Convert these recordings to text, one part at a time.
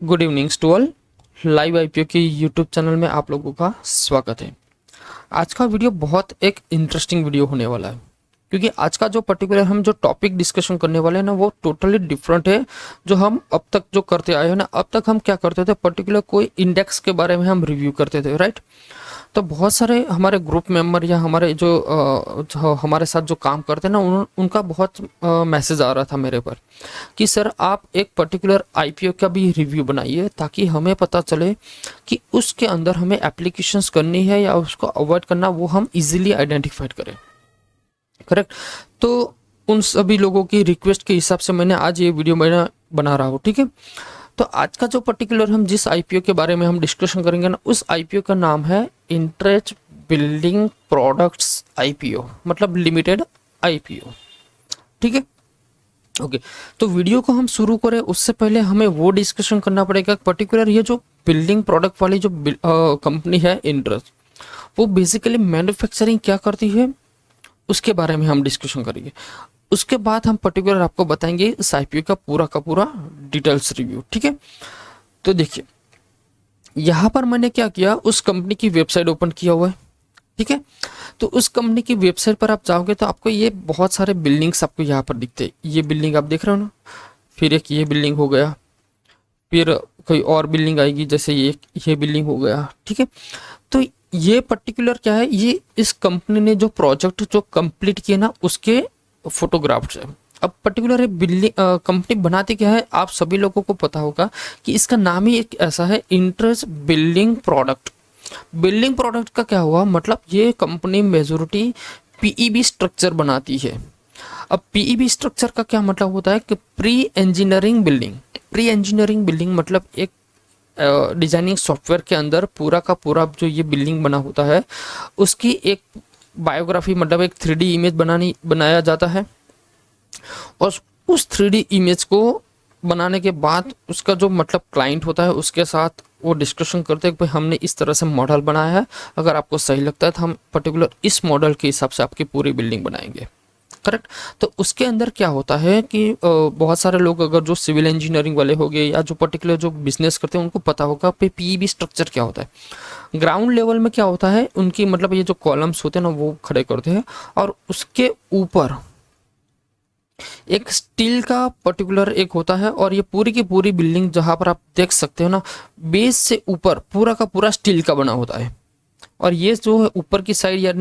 Good evening to all. Live IPO के YouTube channel में आप लोगों का स्वागत है। आज का वीडियो बहुत एक इंटरेस्टिंग वीडियो होने वाला है, क्योंकि आज का जो पर्टिकुलर हम जो टॉपिक डिस्कशन करने वाले हैं ना, वो टोटली डिफरेंट है। जो हम अब तक जो करते आए हैं ना, अब तक हम क्या करते थे, पर्टिकुलर कोई इंडेक्स के बारे में हम रिव्यू करते थे, राइट। तो बहुत सारे हमारे ग्रुप मेंबर या हमारे जो हमारे साथ जो काम करते हैं ना, उनका बहुत मैसेज आ रहा था मेरे पर कि सर आप एक पर्टिकुलर आईपीओ का भी रिव्यू बनाइए, ताकि हमें पता चले कि उसके अंदर हमें एप्लीकेशंस करनी है या उसको अवॉइड करना, वो हम इजीली आइडेंटिफाइड करें। करेक्ट। तो उन सभी लोगों की रिक्वेस्ट के हिसाब से मैंने आज ये वीडियो बना रहा हूँ, ठीक है। तो आज का जो पर्टिकुलर हम जिस आईपीओ के बारे में हम डिस्कशन करेंगे ना, उस आईपीओ का नाम है इंटरेस्ट बिल्डिंग प्रोडक्ट्स आईपीओ, मतलब लिमिटेड आईपीओ, ठीक है। ओके। तो वीडियो को हम शुरू करें उससे पहले हमें वो डिस्कशन करना पड़ेगा, पर्टिकुलर ये जो बिल्डिंग प्रोडक्ट वाली जो कंपनी है इंटरेस्ट, वो बेसिकली मैन्युफैक्चरिंग क्या करती है उसके बारे में हम डिस्कशन करेंगे। उसके बाद हम पर्टिकुलर आपको बताएंगे इस आईपीओ का पूरा डिटेल्स रिव्यू, ठीक है। तो देखिए, यहाँ पर मैंने क्या किया, उस कंपनी की वेबसाइट ओपन किया हुआ है, ठीक है। तो उस कंपनी की वेबसाइट पर आप जाओगे तो आपको ये बहुत सारे बिल्डिंग्स आपको यहाँ पर दिखते हैं। ये बिल्डिंग आप देख रहे हो ना, फिर एक ये बिल्डिंग हो गया, फिर कोई और बिल्डिंग आएगी, जैसे ये बिल्डिंग हो गया, ठीक है। तो ये पर्टिकुलर क्या है, ये इस कंपनी ने जो प्रोजेक्ट जो कंप्लीट किए ना, उसके फोटोग्राफ्स है। अब पर्टिकुलर बिल्डिंग कंपनी बनाती क्या है, आप सभी लोगों को पता होगा कि इसका नाम ही एक ऐसा है, interest building product. Building product का क्या हुआ, मतलब ये कंपनी मेजोरिटी पीईबी स्ट्रक्चर बनाती है। अब पीईबी स्ट्रक्चर का क्या मतलब होता है कि pre engineering building. Pre engineering building मतलब एक डिजाइनिंग सॉफ्टवेयर के अंदर पूरा का पूरा जो ये बिल्डिंग बना होता है, उसकी एक बायोग्राफी, मतलब एक 3D इमेज बनाया जाता है। और उस 3D इमेज को बनाने के बाद उसका जो मतलब क्लाइंट होता है, उसके साथ वो डिस्कशन करते हैं कि भाई हमने इस तरह से मॉडल बनाया है, अगर आपको सही लगता है तो हम पर्टिकुलर इस मॉडल के हिसाब से आपकी पूरी बिल्डिंग बनाएंगे। करेक्ट। तो उसके अंदर क्या होता है कि बहुत सारे लोग, अगर जो सिविल इंजीनियरिंग वाले हो गए या जो पर्टिकुलर जो बिजनेस करते हैं, उनको पता होगा पीईबी स्ट्रक्चर क्या होता है। ग्राउंड लेवल में क्या होता है, उनकी मतलब ये जो कॉलम्स होते हैं ना, वो खड़े करते हैं, और उसके ऊपर एक स्टील का पर्टिकुलर एक होता है, और ये पूरी की पूरी बिल्डिंग जहां पर आप देख सकते हो ना, बेस से ऊपर पूरा का पूरा स्टील का बना होता है। और ये जो है ऊपर की साइड या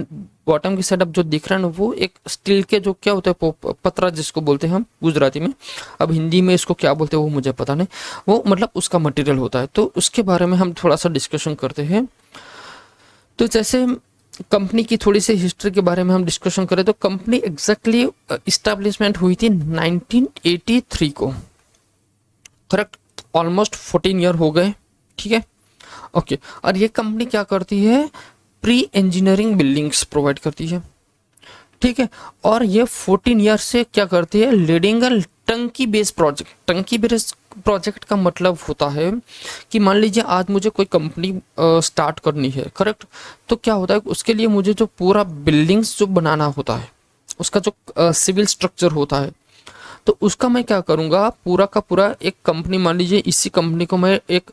बॉटम की साइड अब जो दिख रहा है ना, वो एक स्टील के जो क्या होता है, पतरा जिसको बोलते हैं हम गुजराती में, अब हिंदी में इसको क्या बोलते हैं वो मुझे पता नहीं, वो मतलब उसका मटेरियल होता है। तो उसके बारे में हम थोड़ा सा डिस्कशन करते हैं। तो जैसे कंपनी की थोड़ी सी हिस्ट्री के बारे में हम डिस्कशन करें, तो कंपनी एग्जैक्टली इस्टेब्लिशमेंट हुई थी 1983 को, करेक्ट। ऑलमोस्ट 14 ईयर हो गए, ठीक है। ओके। और ये कंपनी क्या करती है, प्री इंजीनियरिंग बिल्डिंग्स प्रोवाइड करती है, ठीक है। और ये 14 ईयर से क्या करती है, लीडिंग टंकी बेस्ड प्रोजेक्ट। टंकी बेस्ड प्रोजेक्ट का मतलब होता है कि मान लीजिए आज मुझे कोई कंपनी स्टार्ट करनी है, करेक्ट। तो क्या होता है, उसके लिए मुझे जो पूरा बिल्डिंग्स जो बनाना होता है, उसका जो सिविल स्ट्रक्चर होता है, तो उसका मैं क्या करूँगा, पूरा का पूरा एक कंपनी, मान लीजिए इसी कंपनी को मैं एक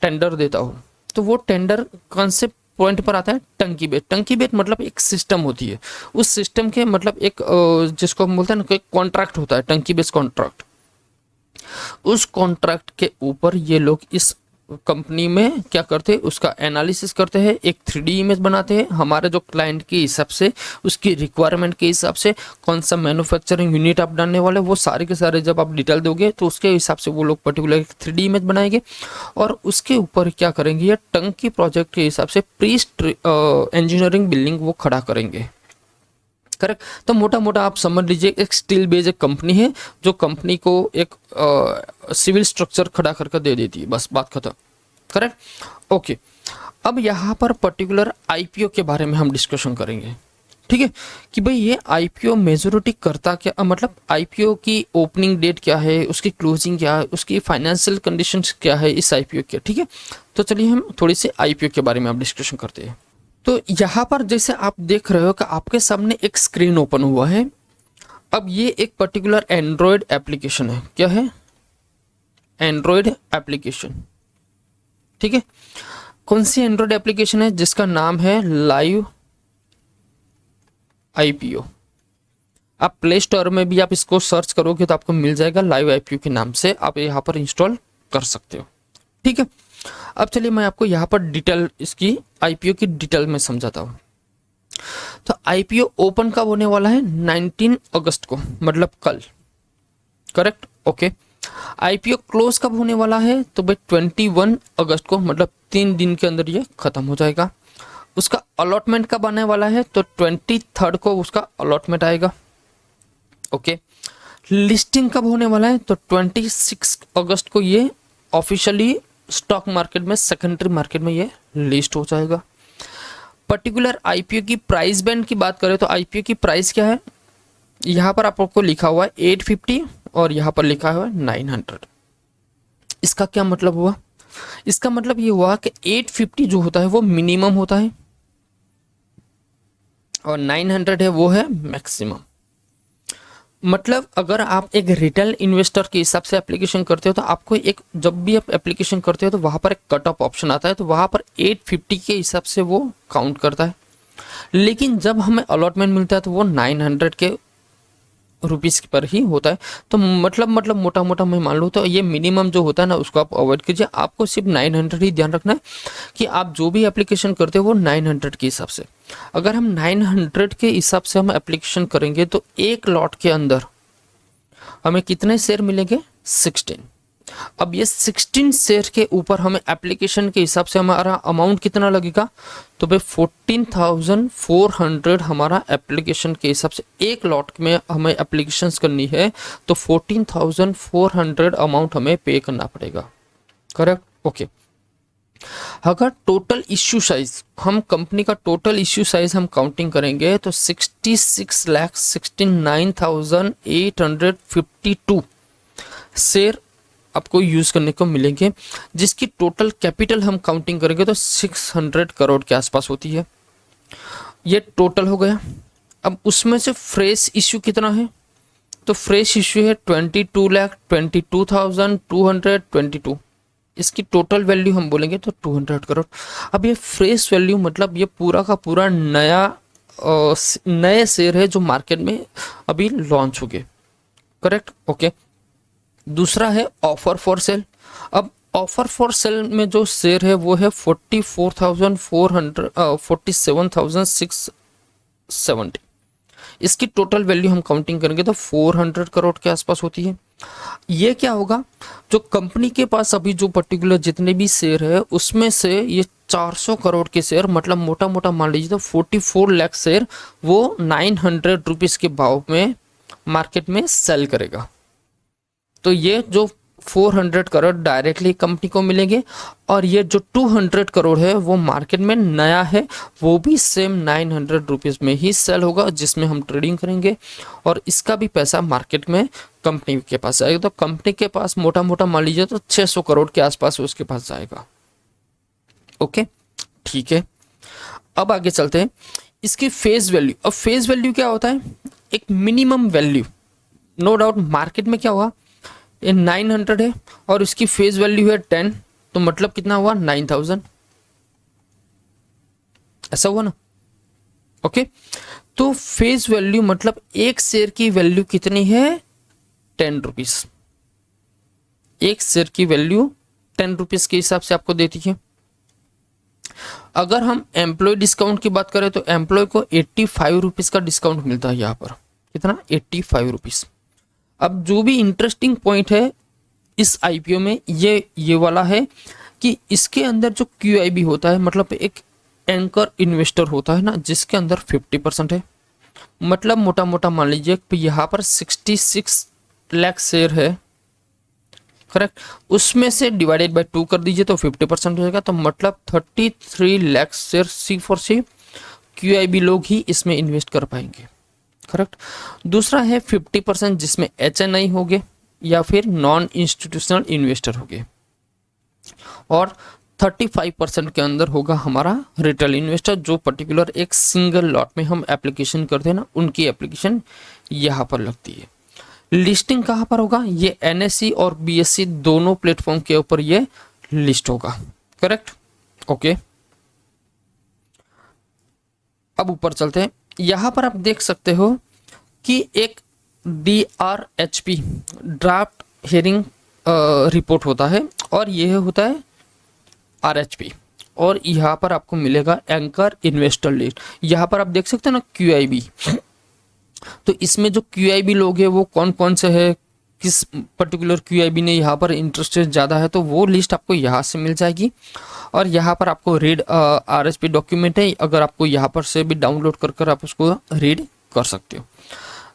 टेंडर देता हूँ, तो वो टेंडर कॉन्सेप्ट पॉइंट पर आता है टंकी बेड। टंकी बेड मतलब एक सिस्टम होती है, उस सिस्टम के मतलब एक जिसको हम बोलते हैं ना, कॉन्ट्रैक्ट होता है, टंकी बेस्ड कॉन्ट्रैक्ट। उस कॉन्ट्रैक्ट के ऊपर ये लोग इस कंपनी में क्या करते हैं, उसका एनालिसिस करते हैं, एक 3D इमेज बनाते हैं हमारे जो क्लाइंट के हिसाब से, उसकी रिक्वायरमेंट के हिसाब से, कौन सा मैन्युफैक्चरिंग यूनिट आप डालने वाले, वो सारे के सारे जब आप डिटेल दोगे तो उसके हिसाब से वो लोग पर्टिकुलर एक 3D इमेज बनाएंगे, और उसके ऊपर क्या करेंगे, ये टंकी प्रोजेक्ट के हिसाब से प्री इंजीनियरिंग बिल्डिंग वो खड़ा करेंगे, करेक्ट। तो मोटा मोटा आप समझ लीजिए, एक स्टील बेस्ड एक कंपनी है जो कंपनी को एक सिविल स्ट्रक्चर खड़ा करके दे देती है, बस बात खत्म, करेक्ट। ओके। अब यहाँ पर पर्टिकुलर आईपीओ के बारे में हम डिस्कशन करेंगे, ठीक है, कि भाई ये आईपीओ मेजोरिटी करता क्या, मतलब आईपीओ की ओपनिंग डेट क्या है, उसकी क्लोजिंग क्या है, उसकी फाइनेंशियल कंडीशंस क्या है इस आईपीओ के, ठीक है। तो चलिए हम थोड़ी सी आईपीओ के बारे में आप डिस्कशन करते हैं। तो यहाँ पर जैसे आप देख रहे हो कि आपके सामने एक स्क्रीन ओपन हुआ है। अब ये एक पर्टिकुलर एंड्रॉयड एप्लीकेशन है, क्या है, एंड्रॉयड एप्लीकेशन। ठीक है, कौन सी एंड्रॉयड एप्लीकेशन है? जिसका नाम है लाइव आईपीओ। आप प्ले स्टोर में भी आप इसको सर्च करोगे तो आपको मिल जाएगा, लाइव आईपीओ के नाम से आप यहाँ पर इंस्टॉल कर सकते हो। ठीक है, अब चलिए मैं आपको यहाँ पर डिटेल इसकी आईपीओ की डिटेल में समझाता हूँ। तो आईपीओ ओपन कब होने वाला है? 19 अगस्त को, मतलब कल। Correct, okay. आईपीओ क्लोज कब होने वाला है? तो भाई 21 अगस्त को, मतलब 3 दिन के अंदर ये खत्म हो जाएगा। उसका अलॉटमेंट कब आने वाला है? तो 23 को उसका अलॉटमेंट आएगा। ओके, लिस्टिंग कब होने वाला है? तो 26 अगस्त को ये ऑफिशियली स्टॉक मार्केट में, सेकेंडरी मार्केट में ये लिस्ट हो जाएगा। पर्टिकुलर आईपीओ की प्राइस बैंड की बात करें तो आईपीओ की प्राइस क्या है? यहाँ पर आपको लिखा हुआ है 850 और यहाँ पर लिखा हुआ है 900। इसका क्या मतलब हुआ? इसका मतलब ये हुआ कि 850 जो होता है वो मिनिमम होता है और 900 है वो है मैक्सिमम। मतलब अगर आप एक रिटेल इन्वेस्टर के हिसाब से एप्लीकेशन करते हो तो आपको एक, जब भी आप एप्लीकेशन करते हो तो वहाँ पर एक कट ऑफ ऑप्शन आता है, तो वहाँ पर 850 के हिसाब से वो काउंट करता है। लेकिन जब हमें अलॉटमेंट मिलता है तो वो 900 के रुपीस पर ही होता है। तो मतलब मोटा मोटा मैं मान लूँ तो ये मिनिमम जो होता है ना उसको आप अवॉइड कीजिए। आपको सिर्फ 900 ही ध्यान रखना है कि आप जो भी एप्लीकेशन करते हो वो 900 के हिसाब से। अगर हम 900 के हिसाब से हम एप्लीकेशन करेंगे तो एक लॉट के अंदर हमें कितने शेयर मिलेंगे? 16। अब ये 16 शेयर के ऊपर हमें एप्लीकेशन के हिसाब से हमारा अमाउंट कितना लगेगा? तो भाई 14,400 हमारा एप्लीकेशन के हिसाब से, एक लॉट में हमें एप्लीकेशंस करनी है तो 14,400 अमाउंट हमें पे करना पड़ेगा। Correct, okay. अगर टोटल इश्यू साइज, हम कंपनी का टोटल इश्यू साइज हम काउंटिंग करेंगे तो 66,69,852 शेयर आपको यूज करने को मिलेंगे, जिसकी टोटल कैपिटल हम काउंटिंग करेंगे तो 600 करोड़ के आसपास होती है। ये टोटल हो गया। अब उसमें से फ्रेश इश्यू कितना है? तो फ्रेश इश्यू है 22,22,222। इसकी टोटल वैल्यू हम बोलेंगे तो 200 करोड़। अब ये फ्रेश वैल्यू मतलब ये पूरा का पूरा नए शेयर है जो मार्केट में अभी लॉन्च हो गए। Correct, okay. दूसरा है ऑफर फॉर सेल। अब ऑफर फॉर सेल में जो शेयर है वो है 47,670। इसकी टोटल वैल्यू हम काउंटिंग करेंगे तो 400 करोड़ के आसपास होती है। ये क्या होगा? जो कंपनी के पास अभी जो पर्टिकुलर जितने भी शेयर है उसमें से ये 400 करोड़ के शेयर, मतलब मोटा मोटा मान लीजिए तो 44 लाख शेयर वो 900 रुपीज के भाव में मार्केट में सेल करेगा। तो ये जो 400 करोड़ डायरेक्टली कंपनी को मिलेंगे और ये जो 200 करोड़ है वो मार्केट में नया है, वो भी सेम 900 रुपीज़ में ही सेल होगा, जिसमें हम ट्रेडिंग करेंगे और इसका भी पैसा मार्केट में कंपनी के पास जाएगा। तो कंपनी के पास मोटा मोटा मान लीजिए तो 600 करोड़ के आसपास उसके पास जाएगा। ओके, ठीक है। अब आगे चलते हैं इसकी फेस वैल्यू। अब फेस वैल्यू क्या होता है? एक minimum value. No doubt market में क्या हुआ, ये 900 है और इसकी फेस वैल्यू है 10, तो मतलब कितना हुआ? 9,000। ऐसा हुआ ना? ओके, तो फेस वैल्यू मतलब एक शेयर की वैल्यू कितनी है? 10 रुपीज। एक शेयर की वैल्यू 10 रुपीज के हिसाब से आपको देती है। अगर हम एम्प्लॉय डिस्काउंट की बात करें तो एम्प्लॉय को 85 रुपीज का डिस्काउंट मिलता है यहाँ पर। कितना? 85 रुपीज। अब जो भी इंटरेस्टिंग पॉइंट है इस आईपीओ में ये वाला है कि इसके अंदर जो क्यूआईबी होता है, मतलब एक एंकर इन्वेस्टर होता है ना, जिसके अंदर 50% है। मतलब मोटा मोटा मान लीजिए यहाँ पर 66 लाख शेयर है। करेक्ट, उसमें से डिवाइडेड बाय 2 कर दीजिए तो 50% हो जाएगा। तो मतलब 33 लाख शेयर सिर्फ और सिर्फ क्यूआईबी लोग ही इसमें इन्वेस्ट कर पाएंगे। करेक्ट। दूसरा है 50% जिसमें एचएनआई हो गए या फिर नॉन इंस्टीट्यूशनल इन्वेस्टर हो गए, और 35% के अंदर होगा हमारा रिटेल इन्वेस्टर, जो पर्टिकुलर एक सिंगल लॉट में हम एप्लीकेशन करते हैं ना, उनकी एप्लीकेशन यहाँ पर लगती है। लिस्टिंग कहाँ पर होगा, ये NSE और BSE दोनों प्लेटफॉर्म के ऊपर ये लिस्ट होगा। Correct, okay. अब ऊपर चलते हैं, यहां पर आप देख सकते हो कि एक DRHP ड्राफ्ट हियरिंग रिपोर्ट होता है और यह होता है RHP, और यहाँ पर आपको मिलेगा एंकर इन्वेस्टर लिस्ट। यहाँ पर आप देख सकते हैं ना QIB, तो इसमें जो QIB लोग हैं वो कौन कौन से है, किस पर्टिकुलर QIB ने यहाँ पर इंटरेस्टेड ज़्यादा है, तो वो लिस्ट आपको यहाँ से मिल जाएगी। और यहाँ पर आपको रीड RHP डॉक्यूमेंट है, अगर आपको यहाँ पर से भी डाउनलोड कर आप उसको रीड कर सकते हो।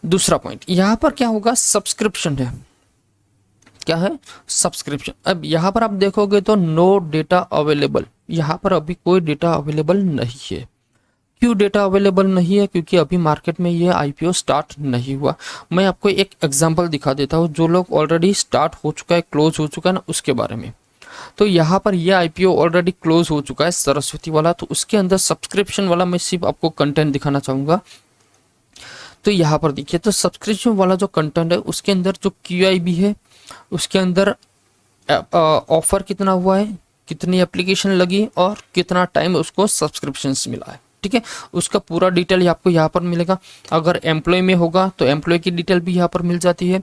दूसरा पॉइंट यहाँ पर क्या होगा, सब्सक्रिप्शन है। क्या है, सब्सक्रिप्शन। अब यहाँ पर आप देखोगे तो नो डेटा अवेलेबल, यहाँ पर अभी कोई डेटा अवेलेबल नहीं है। क्यों डेटा अवेलेबल नहीं है, क्योंकि अभी मार्केट में ये IPO स्टार्ट नहीं हुआ। मैं आपको एक एग्जांपल दिखा देता हूँ, जो लोग ऑलरेडी स्टार्ट हो चुका है, क्लोज हो चुका है ना, उसके बारे में। तो यहाँ पर ये IPO ऑलरेडी क्लोज हो चुका है, सरस्वती वाला, तो उसके अंदर सब्सक्रिप्शन वाला मैं सिर्फ आपको कंटेंट दिखाना चाहूँगा। तो यहाँ पर देखिए, तो सब्सक्रिप्शन वाला जो कंटेंट है उसके अंदर जो QIB है, उसके अंदर ऑफर कितना हुआ है, कितनी एप्लीकेशन लगी और कितना टाइम उसको सब्सक्रिप्शंस मिला है। ठीक है, उसका पूरा डिटेल आपको यहाँ पर मिलेगा। अगर एम्प्लॉय में होगा तो एम्प्लॉय की डिटेल भी यहाँ पर मिल जाती है,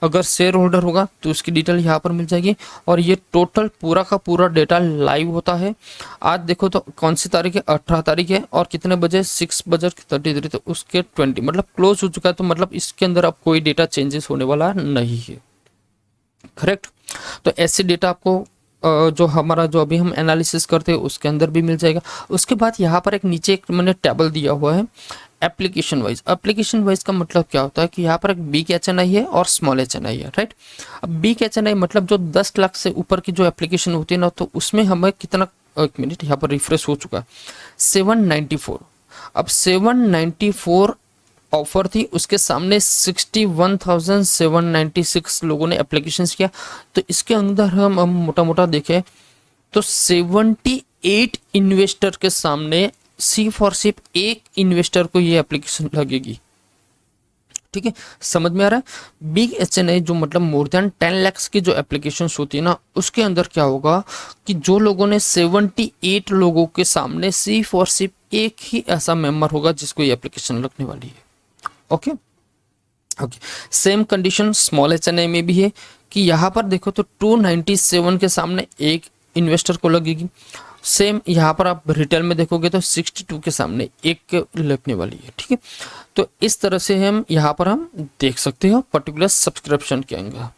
अगर शेयर होल्डर होगा तो उसकी डिटेल यहाँ पर मिल जाएगी। और ये टोटल पूरा का पूरा डेटा लाइव होता है। आज देखो तो कौन सी तारीख है, 18 तारीख है, और कितने बजे, 6:33, तो उसके 20 मतलब क्लोज हो चुका है। तो मतलब इसके अंदर अब कोई डेटा चेंजेस होने वाला नहीं है। करेक्ट, तो ऐसे डेटा आपको जो हमारा जो अभी हम एनालिसिस करते हैं उसके अंदर भी मिल जाएगा। उसके बाद यहाँ पर एक नीचे एक मैंने टेबल दिया हुआ है एप्लीकेशन वाइज। एप्लीकेशन वाइज का मतलब क्या होता है कि यहाँ पर एक बिग HNI है और स्मॉल HNI है, राइट। अब बिग HNI मतलब जो 10 लाख से ऊपर की जो एप्लीकेशन होती है ना, तो उसमें हमें कितना, एक मिनट, यहाँ पर रिफ्रेश हो चुका है, 794। अब 794 ऑफर थी, उसके सामने 61,796 लोगों ने एप्लीकेशंस किया। तो इसके अंदर हम मोटा मोटा देखें तो 78 इन्वेस्टर के सामने सिर्फ और सिर्फ एक इन्वेस्टर को ये एप्लीकेशन लगेगी। ठीक है, समझ में आ रहा है। बिग HNI जो मतलब मोर देन 10 lakhs की जो एप्लीकेशन होती है ना, उसके अंदर क्या होगा कि जो लोगों ने 78 लोगों के सामने सिर्फ और सिर्फ एक ही ऐसा मेंबर होगा जिसको ये एप्लीकेशन लगने वाली है। Okay okay, same condition small HNI में भी है कि यहाँ पर देखो तो 297 के सामने एक इन्वेस्टर को लगेगी। सेम यहाँ पर आप रिटेल में देखोगे तो 62 के सामने एक लगने वाली है। ठीक है, तो इस तरह से हम यहाँ पर हम देख सकते हो पर्टिकुलर सब्सक्रिप्शन के अंदर।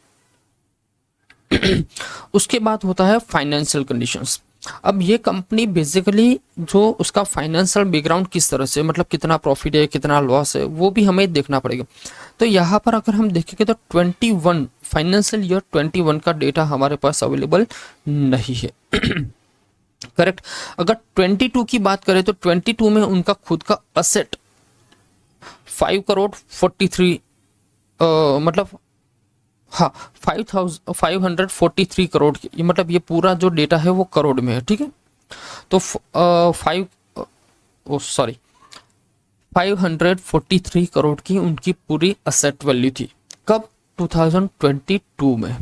उसके बाद होता है फाइनेंशियल कंडीशंस। अब ये कंपनी बेसिकली जो उसका फाइनेंशियल बैकग्राउंड किस तरह से, मतलब कितना प्रॉफिट है, कितना लॉस है, वो भी हमें देखना पड़ेगा। तो यहाँ पर अगर हम देखेंगे तो 21 फाइनेंशियल ईयर 21 का डेटा हमारे पास अवेलेबल नहीं है। करेक्ट, अगर 22 की बात करें तो 22 में उनका खुद का असेट 5,43 मतलब हाँ 5,543 करोड़ की, ये मतलब ये पूरा जो डेटा है वो करोड़ में है। ठीक है, तो 543 करोड़ की उनकी पूरी असेट वैल्यू थी। कब, 2022 में।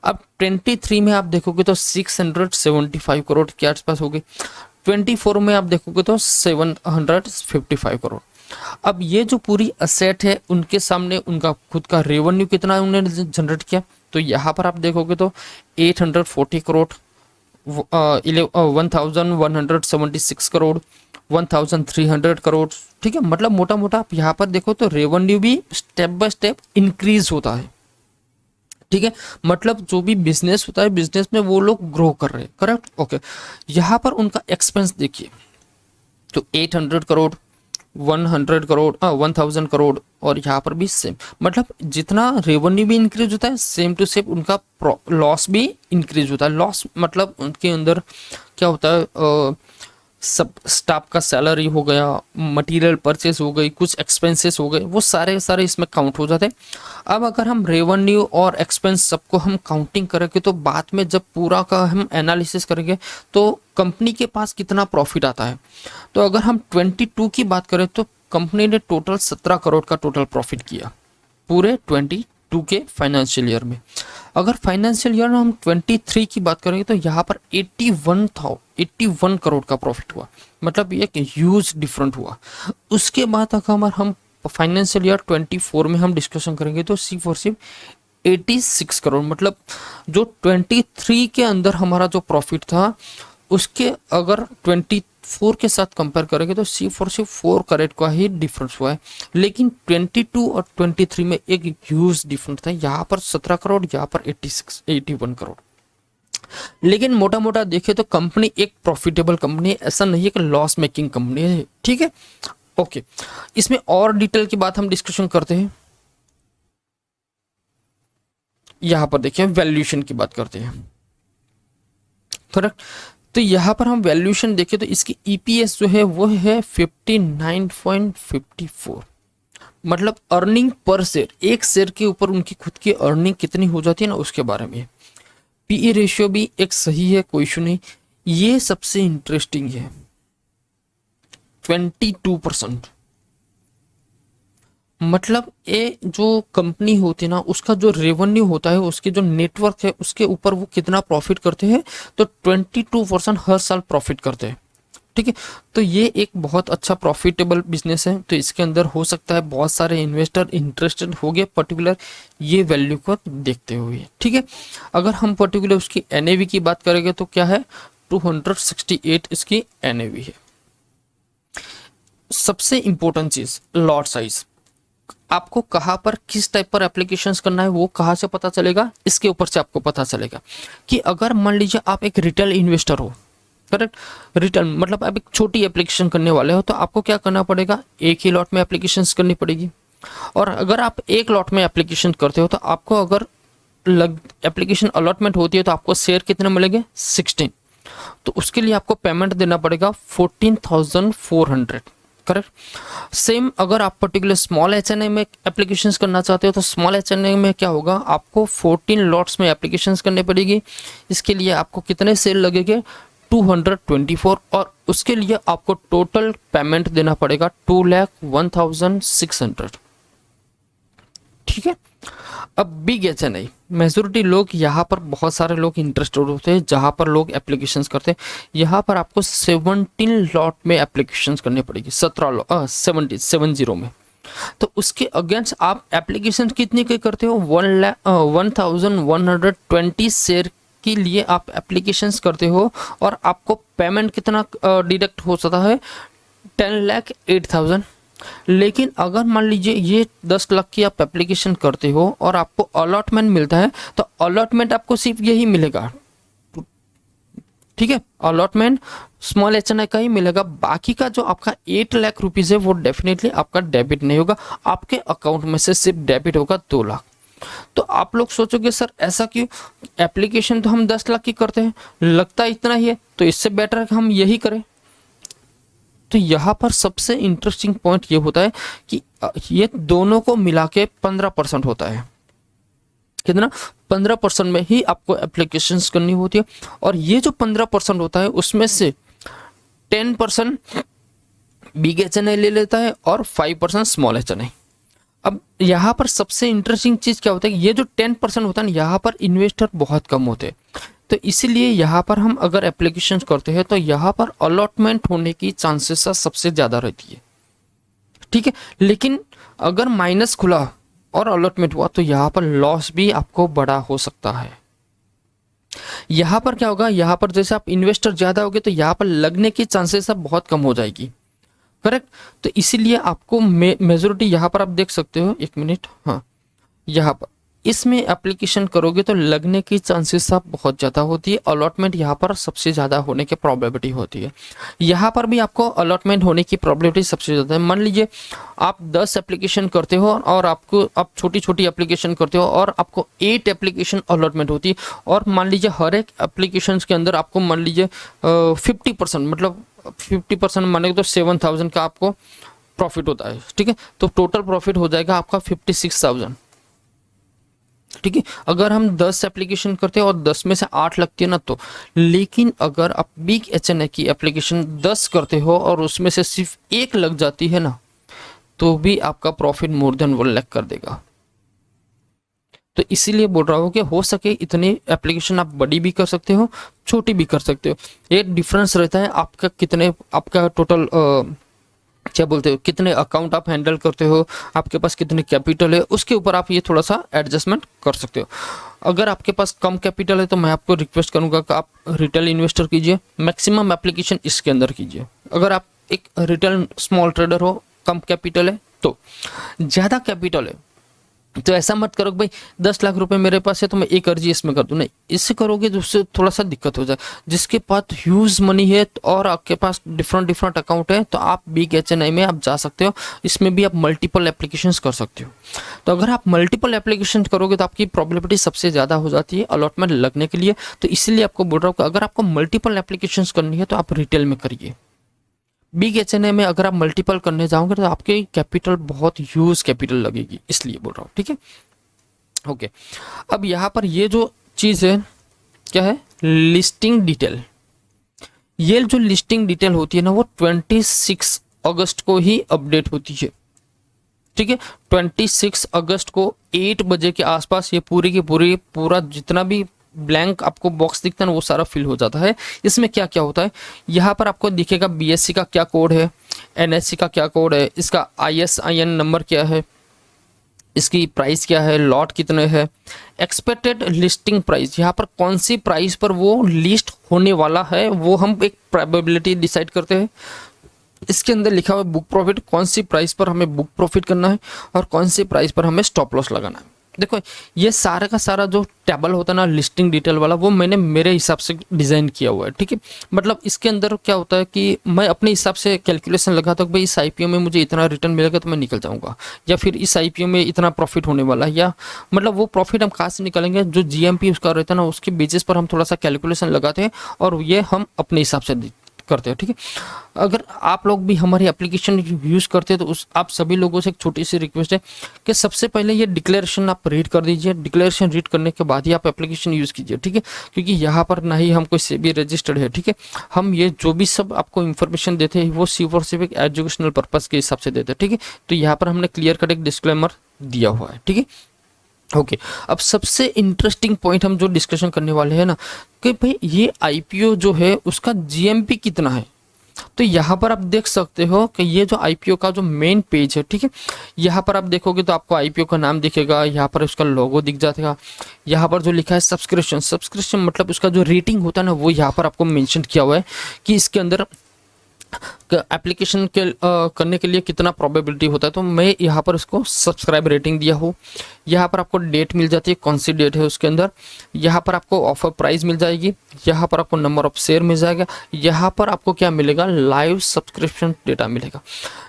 अब 23 में आप देखोगे तो 675 करोड़ के आसपास हो गई। 24 में आप देखोगे तो 755 करोड़। अब ये जो पूरी असेट है उनके सामने उनका खुद का रेवेन्यू कितना उन्होंने जनरेट किया, तो यहाँ पर आप देखोगे तो 840 करोड़, 1176 करोड़, 1300 करोड़। ठीक है, मतलब मोटा मोटा आप यहाँ पर देखो तो रेवेन्यू भी स्टेप बाय स्टेप इंक्रीज होता है। ठीक है, मतलब जो भी बिजनेस होता है, बिजनेस में वो लोग ग्रो कर रहे हैं। Correct, okay. यहाँ पर उनका एक्सपेंस देखिए तो 800 करोड़, 100 करोड़, 1000 करोड़, और यहाँ पर भी सेम, मतलब जितना रेवेन्यू भी इंक्रीज होता है सेम टू सेम उनका लॉस भी इंक्रीज होता है। लॉस मतलब उनके अंदर क्या होता है, सब स्टाफ का सैलरी हो गया, मटेरियल परचेस हो गई, कुछ एक्सपेंसेस हो गए, वो सारे सारे इसमें काउंट हो जाते हैं। अब अगर हम रेवेन्यू और एक्सपेंस सबको हम काउंटिंग करेंगे तो बाद में जब पूरा का हम एनालिसिस करेंगे तो कंपनी के पास कितना प्रॉफिट आता है। तो अगर हम 22 की बात करें तो कंपनी ने टोटल 17 करोड़ का टोटल प्रॉफिट किया पूरे 22 2022 के फाइनेंशियल ईयर में। अगर फाइनेंशियल ईयर में हम 23 की बात करेंगे तो यहाँ पर 81 करोड़ का प्रॉफिट हुआ, मतलब ये एक ह्यूज डिफरेंट हुआ। उसके बाद अगर हम फाइनेंशियल ईयर 24 में हम डिस्कशन करेंगे तो सिर्फ और सिर्फ 86 करोड़, मतलब जो 23 के अंदर हमारा जो प्रॉफिट था उसके अगर 24 के साथ कंपेयर करेंगे तो सिर्फ और सिर्फ 4 करोड़ का ही डिफरेंस हुआ है। लेकिन 22 और 23 में एक ह्यूज डिफरेंस था, यहाँ पर 17 करोड़, यहाँ पर 81 करोड़। लेकिन मोटा मोटा देखे तो कंपनी एक प्रॉफिटेबल कंपनी है, ऐसा नहीं है कि लॉस मेकिंग कंपनी है। ठीक है, ओके। इसमें और डिटेल की बात हम डिस्कशन करते हैं। यहां पर देखिए वैल्यूएशन की बात करते हैं, करेक्ट। तो यहां पर हम वैल्यूएशन देखें तो इसकी ईपीएस जो है वो है 59.54, मतलब अर्निंग पर शेयर, एक शेयर के ऊपर उनकी खुद की अर्निंग कितनी हो जाती है ना उसके बारे में। पीई रेशियो भी एक सही है, कोई इशू नहीं। ये सबसे इंटरेस्टिंग है 22%, मतलब ये जो कंपनी होती है ना उसका जो रेवेन्यू होता है, उसके जो नेटवर्क है उसके ऊपर वो कितना प्रॉफिट करते हैं, तो 22% हर साल प्रॉफिट करते हैं। ठीक है, तो ये एक बहुत अच्छा प्रॉफिटेबल बिजनेस है। तो इसके अंदर हो सकता है बहुत सारे इन्वेस्टर इंटरेस्टेड हो गए पर्टिकुलर ये वैल्यू को देखते हुए। ठीक है, अगर हम पर्टिकुलर उसकी एनएवी की बात करेंगे तो क्या है 268 इसकी एनएवी है। सबसे इंपॉर्टेंट चीज लॉट साइज, आपको कहाँ पर किस टाइप पर एप्लीकेशंस करना है वो कहाँ से पता चलेगा, इसके ऊपर से आपको पता चलेगा कि अगर मान लीजिए आप एक रिटेल इन्वेस्टर हो, करेक्ट, रिटेल मतलब आप एक छोटी एप्लीकेशन करने वाले हो तो आपको क्या करना पड़ेगा, एक ही लॉट में एप्लीकेशंस करनी पड़ेगी। और अगर आप एक लॉट में एप्लीकेशन करते हो तो आपको अगर एप्लीकेशन अलॉटमेंट होती है तो आपको शेयर कितने मिलेंगे 16, तो उसके लिए आपको पेमेंट देना पड़ेगा 14,400, करेक्ट। सेम अगर आप पर्टिकुलर स्मॉल एचएनए में एप्लीकेशंस करना चाहते हो तो स्मॉल एचएनए में क्या होगा, आपको 14 लॉट्स में एप्लीकेशंस करने पड़ेगी। इसके लिए आपको कितने सेल लगेंगे 224, और उसके लिए आपको टोटल पेमेंट देना पड़ेगा 2,01,600। ठीक है, अब बिग एचएनआई मेजोरिटी लोग यहाँ पर बहुत सारे लोग इंटरेस्टेड होते हैं जहाँ पर लोग एप्लीकेशंस करते हैं। यहाँ पर आपको 17 लॉट में एप्लीकेशंस करनी पड़ेगी, 70 में। तो उसके अगेंस्ट आप एप्लीकेशन कितने के करते हो 1,120 शेयर के लिए आप एप्लीकेशंस करते हो, और आपको पेमेंट कितना डिडक्ट हो सकता है 10,08,000। लेकिन अगर मान लीजिए ये 10 लाख की आप एप्लीकेशन करते हो और आपको अलॉटमेंट मिलता है तो अलॉटमेंट आपको सिर्फ यही मिलेगा। ठीक है, अलॉटमेंट स्मॉल एचएनआई का ही मिलेगा, बाकी का जो आपका 8 लाख रुपीज है वो डेफिनेटली आपका डेबिट नहीं होगा, आपके अकाउंट में से सिर्फ डेबिट होगा 2 लाख। तो आप लोग सोचोगे सर ऐसा क्यों, एप्लीकेशन तो हम 10 लाख की करते हैं, लगता इतना ही है, तो इससे बेटर है कि हम यही करें। तो यहाँ पर सबसे इंटरेस्टिंग पॉइंट ये होता है कि ये दोनों को मिला के 15% होता है। कितना 15% में ही आपको एप्लीकेशंस करनी होती है, और ये जो 15% होता है उसमें से 10% बिग एचएनआई ले लेता है और 5% स्मॉल एचएनआई। अब यहाँ पर सबसे इंटरेस्टिंग चीज क्या होता है, ये जो 10% होता है ना यहाँ पर इन्वेस्टर बहुत कम होते हैं, तो इसीलिए यहाँ पर हम अगर एप्लीकेशन करते हैं तो यहाँ पर अलॉटमेंट होने की चांसेस सबसे ज़्यादा रहती है। ठीक है, लेकिन अगर माइनस खुला और अलॉटमेंट हुआ तो यहाँ पर लॉस भी आपको बड़ा हो सकता है। यहाँ पर क्या होगा, यहाँ पर जैसे आप इन्वेस्टर ज़्यादा होगे तो यहाँ पर लगने की चांसेस बहुत कम हो जाएगी, करेक्ट। तो इसीलिए आपको मेजोरिटी यहाँ पर आप देख सकते हो, एक मिनट, हाँ, यहाँ पर इसमें एप्लीकेशन करोगे तो लगने की चांसेस आप बहुत ज़्यादा होती है, अलॉटमेंट यहाँ पर सबसे ज़्यादा होने की प्रॉबिलिटी होती है। यहाँ पर भी आपको अलॉटमेंट होने की प्रॉबिलिटी सबसे ज़्यादा है। मान लीजिए आप 10 एप्लीकेशन करते हो और आप छोटी छोटी एप्लीकेशन करते हो और आपको 8 एप्लीकेशन अलॉटमेंट होती है, और मान लीजिए हर एक एप्लीकेशन के अंदर आपको मान लीजिए 50%, मतलब 50% माने तो 7,000 का आपको प्रॉफिट होता है। ठीक है, तो टोटल प्रॉफिट हो जाएगा आपका 56,000। ठीक है, अगर हम 10 एप्लीकेशन करते हैं और 10 में से 8 लगती है ना तो, लेकिन अगर आप बिग एचएनआई की एप्लीकेशन 10 करते हो और उसमें से सिर्फ 1 लग जाती है ना तो भी आपका प्रॉफिट मोर देन 1 लाख कर देगा। तो इसीलिए बोल रहा हूँ कि हो सके इतनी एप्लीकेशन आप बड़ी भी कर सकते हो, छोटी भी कर सकते हो। ये डिफरेंस रहता है आपका कितने, आपका टोटल क्या बोलते हो, कितने अकाउंट आप हैंडल करते हो, आपके पास कितने कैपिटल है, उसके ऊपर आप ये थोड़ा सा एडजस्टमेंट कर सकते हो। अगर आपके पास कम कैपिटल है तो मैं आपको रिक्वेस्ट करूंगा कि आप रिटेल इन्वेस्टर कीजिए, मैक्सिमम एप्लीकेशन इसके अंदर कीजिए। अगर आप एक रिटेल स्मॉल ट्रेडर हो, कम कैपिटल है, तो ज़्यादा कैपिटल है तो ऐसा मत करो कि भाई 10 लाख रुपए मेरे पास है तो मैं एक अर्जी इसमें कर दूं, नहीं, इससे करोगे तो उससे थोड़ा सा दिक्कत हो जाए। जिसके पास ह्यूज मनी है और आपके पास डिफरेंट डिफरेंट अकाउंट है तो आप बिग HNI में आप जा सकते हो, इसमें भी आप मल्टीपल एप्लीकेशंस कर सकते हो। तो अगर आप मल्टीपल एप्लीकेशन करोगे तो आपकी प्रोबेबिलिटी सबसे ज़्यादा हो जाती है अलॉटमेंट लगने के लिए। तो इसीलिए आपको बोल रहा हूँ कि अगर आपको मल्टीपल एप्लीकेशंस करनी है तो आप रिटेल में करिए। बिग HNI में अगर आप मल्टीपल करने जाओगे तो आपके कैपिटल बहुत ह्यूज कैपिटल लगेगी, इसलिए बोल रहा हूँ, ठीक है। ओके, अब यहाँ पर ये जो चीज़ है क्या है, लिस्टिंग डिटेल। ये जो लिस्टिंग डिटेल होती है ना वो 26 अगस्त को ही अपडेट होती है, ठीक है। 26 अगस्त को 8 बजे के आसपास ये पूरी की पूरी पूरा जितना भी ब्लैंक आपको बॉक्स दिखता है ना वो सारा फिल हो जाता है। इसमें क्या क्या होता है, यहाँ पर आपको दिखेगा BSE का क्या कोड है, NSE का क्या कोड है, इसका ISIN नंबर क्या है, इसकी प्राइस क्या है, लॉट कितने हैं, एक्सपेक्टेड लिस्टिंग प्राइस, यहाँ पर कौन सी प्राइस पर वो लिस्ट होने वाला है वो हम एक प्रोबेबिलिटी डिसाइड करते हैं। इसके अंदर लिखा हुआ है बुक प्रॉफिट, कौन सी प्राइस पर हमें बुक प्रॉफिट करना है और कौन सी प्राइस पर हमें स्टॉप लॉस लगाना है। देखो ये सारा का सारा जो टेबल होता है ना लिस्टिंग डिटेल वाला, वो मैंने मेरे हिसाब से डिज़ाइन किया हुआ है, ठीक है। मतलब इसके अंदर क्या होता है कि मैं अपने हिसाब से कैलकुलेशन लगाता हूँ कि भाई इस IPO में मुझे इतना रिटर्न मिलेगा तो मैं निकल जाऊँगा, या फिर इस IPO में इतना प्रॉफिट होने वाला है, या मतलब वो प्रॉफिट हम कहाँ से निकालेंगे, जो GMP उसका रहता है ना उसके बेसिस पर हम थोड़ा सा कैलकुलेशन लगाते हैं और ये हम अपने हिसाब से करते हो, ठीक है। अगर आप लोग भी हमारी एप्लीकेशन यूज़ करते हैं तो उस आप सभी लोगों से एक छोटी सी रिक्वेस्ट है कि सबसे पहले ये डिक्लेरेशन आप रीड कर दीजिए। डिक्लेरेशन रीड करने के बाद ही आप एप्लीकेशन यूज़ कीजिए, ठीक है। क्योंकि यहाँ पर ना ही हम कोई सेबी रजिस्टर्ड है, ठीक है। हम ये जो भी सब आपको इन्फॉर्मेशन देते हैं वो सिर्फ और सिर्फ एक एजुकेशनल पर्पज़ के हिसाब से देते हैं, ठीक है। तो यहाँ पर हमने क्लियर कट एक डिस्क्लेमर दिया हुआ है, ठीक है। ओके, अब सबसे इंटरेस्टिंग पॉइंट हम जो डिस्कशन करने वाले हैं ना कि भाई ये IPO जो है उसका GMP कितना है। तो यहाँ पर आप देख सकते हो कि ये जो IPO का जो मेन पेज है, ठीक है, यहाँ पर आप देखोगे तो आपको IPO का नाम दिखेगा, यहाँ पर उसका लोगो दिख जाएगा, यहाँ पर जो लिखा है सब्सक्रिप्शन, सब्सक्रिप्शन मतलब उसका जो रेटिंग होता है ना वो यहाँ पर आपको मेंशन किया हुआ है कि इसके अंदर एप्लीकेशन के करने के लिए कितना प्रोबेबिलिटी होता है। तो मैं यहाँ पर इसको सब्सक्राइब रेटिंग दिया हूँ। यहाँ पर आपको डेट मिल जाती है, कौन सी डेट है उसके अंदर, यहाँ पर आपको ऑफर प्राइस मिल जाएगी, यहाँ पर आपको नंबर ऑफ शेयर मिल जाएगा, यहाँ पर आपको क्या मिलेगा, लाइव सब्सक्रिप्शन डेटा मिलेगा।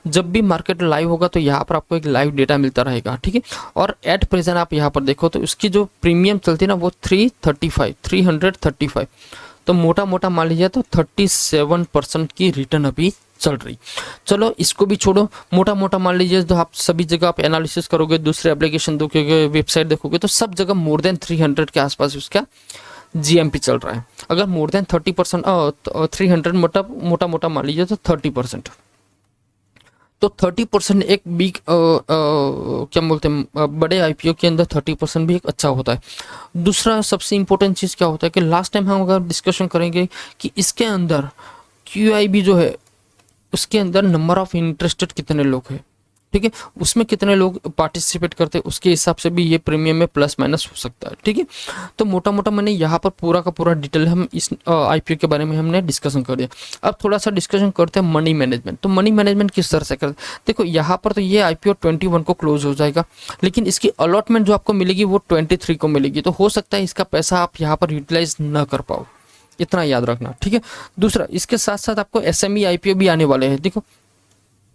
जब भी मार्केट लाइव होगा तो यहाँ पर आपको एक लाइव डेटा मिलता रहेगा, ठीक है। और एट प्रेजेंट आप यहाँ पर देखो तो उसकी जो प्रीमियम चलती है ना वो 335 तो मोटा मोटा मान लीजिए तो 37% की रिटर्न अभी चल रही। चलो इसको भी छोड़ो, मोटा मोटा मान लीजिए तो आप सभी जगह आप एनालिसिस करोगे, दूसरे एप्लीकेशन देखोगे, वेबसाइट देखोगे तो सब जगह मोर देन 300 के आसपास उसका GMP चल रहा है। अगर मोर देन 30% 300 मोटा मोटा मान लीजिए तो 30%, तो 30% एक बिग क्या बोलते हैं बड़े IPO के अंदर 30% भी एक अच्छा होता है। दूसरा सबसे इंपॉर्टेंट चीज़ क्या होता है कि लास्ट टाइम हम अगर डिस्कशन करेंगे कि इसके अंदर QIB जो है उसके अंदर नंबर ऑफ इंटरेस्टेड कितने लोग हैं, ठीक है, उसमें कितने लोग पार्टिसिपेट करते हैं उसके हिसाब से भी ये प्रीमियम में प्लस माइनस हो सकता है, ठीक है। तो मोटा मोटा मैंने यहाँ पर पूरा का पूरा डिटेल हम इस IPO के बारे में हमने डिस्कशन कर दिया। अब थोड़ा सा डिस्कशन करते हैं मनी मैनेजमेंट। तो मनी मैनेजमेंट किस तरह से करते हैं, देखो यहाँ पर तो ये IPO 21 को क्लोज हो जाएगा, लेकिन इसकी अलॉटमेंट जो आपको मिलेगी वो 23 को मिलेगी। तो हो सकता है इसका पैसा आप यहाँ पर यूटिलाइज न कर पाओ, इतना याद रखना, ठीक है। दूसरा इसके साथ साथ आपको SME IPO भी आने वाले हैं। देखो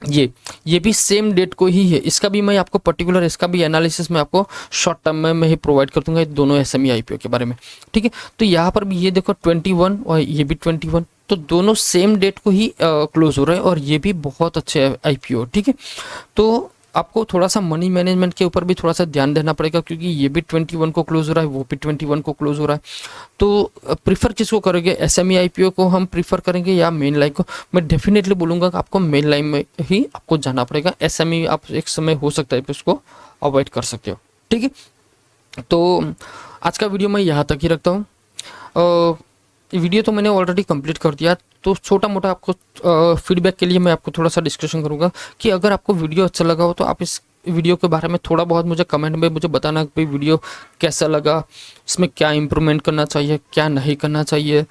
ये भी सेम डेट को ही है, इसका भी मैं आपको पर्टिकुलर इसका भी एनालिसिस में आपको शॉर्ट टर्म में मैं ही प्रोवाइड कर दूंगा दोनों SME IPO के बारे में, ठीक है। तो यहाँ पर भी ये देखो 21 और ये भी 21, तो दोनों सेम डेट को ही क्लोज हो रहे हैं और ये भी बहुत अच्छे IPO, ठीक है। तो आपको थोड़ा सा मनी मैनेजमेंट के ऊपर भी थोड़ा सा ध्यान देना पड़ेगा क्योंकि ये भी 21 को क्लोज हो रहा है, वो भी 21 को क्लोज हो रहा है। तो प्रीफर किसको करोगे, SME IPO को हम प्रीफर करेंगे या मेन लाइन को? मैं डेफिनेटली बोलूँगा कि आपको मेन लाइन में ही आपको जाना पड़ेगा। SME आप एक समय हो सकता है उसको अवॉइड कर सकते हो, ठीक है। तो आज का वीडियो मैं यहाँ तक ही रखता हूँ। वीडियो तो मैंने ऑलरेडी कंप्लीट कर दिया, तो छोटा मोटा आपको फीडबैक के लिए मैं आपको थोड़ा सा डिस्कशन करूँगा कि अगर आपको वीडियो अच्छा लगा हो तो आप इस वीडियो के बारे में थोड़ा बहुत मुझे कमेंट में मुझे बताना कि भाई वीडियो कैसा लगा, इसमें क्या इम्प्रूवमेंट करना चाहिए, क्या नहीं करना चाहिए,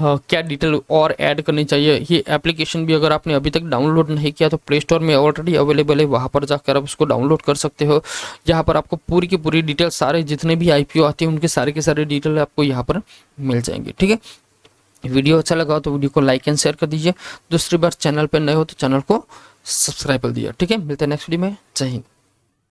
क्या डिटेल और ऐड करनी चाहिए। ये एप्लीकेशन भी अगर आपने अभी तक डाउनलोड नहीं किया तो प्ले स्टोर में ऑलरेडी अवेलेबल है, वहाँ पर जाकर आप उसको डाउनलोड कर सकते हो। यहाँ पर आपको पूरी की पूरी डिटेल, सारे जितने भी IPO आती है उनके सारे के सारे डिटेल आपको यहाँ पर मिल जाएंगे। ठीक है, वीडियो अच्छा लगा हो तो वीडियो को लाइक एंड शेयर कर दीजिए। दूसरी बार चैनल पर नए हो तो चैनल को सब्सक्राइब कर दीजिए। ठीक है, मिलते हैं नेक्स्ट वीडियो में। जय हिंद।